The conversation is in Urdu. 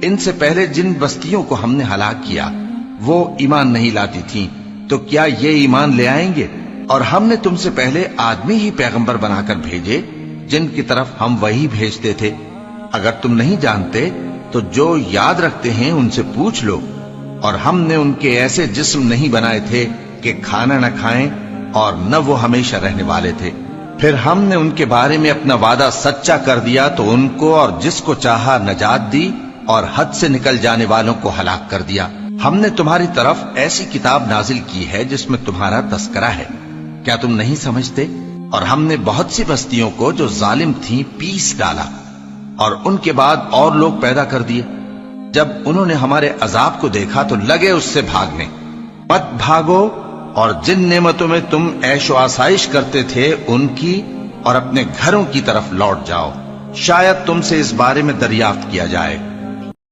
ان سے پہلے جن بستیوں کو ہم نے ہلاک کیا وہ ایمان نہیں لاتی تھیں، تو کیا یہ ایمان لے آئیں گے؟ اور ہم نے تم سے پہلے آدمی ہی پیغمبر بنا کر بھیجے جن کی طرف ہم وہی بھیجتے تھے۔ اگر تم نہیں جانتے تو جو یاد رکھتے ہیں ان سے پوچھ لو۔ اور ہم نے ان کے ایسے جسم نہیں بنائے تھے کہ کھانا نہ کھائیں اور نہ وہ ہمیشہ رہنے والے تھے۔ پھر ہم نے ان کے بارے میں اپنا وعدہ سچا کر دیا تو ان کو اور جس کو چاہا نجات دی، اور حد سے نکل جانے والوں کو ہلاک کر دیا۔ ہم نے تمہاری طرف ایسی کتاب نازل کی ہے جس میں تمہارا تذکرہ ہے، کیا تم نہیں سمجھتے؟ اور ہم نے بہت سی بستیوں کو جو ظالم تھیں پیس ڈالا، اور ان کے بعد اور لوگ پیدا کر دیے۔ جب انہوں نے ہمارے عذاب کو دیکھا تو لگے اس سے بھاگنے۔ مت بھاگو، اور جن نعمتوں میں تم عیش و آسائش کرتے تھے ان کی اور اپنے گھروں کی طرف لوٹ جاؤ، شاید تم سے اس بارے میں دریافت کیا جائے۔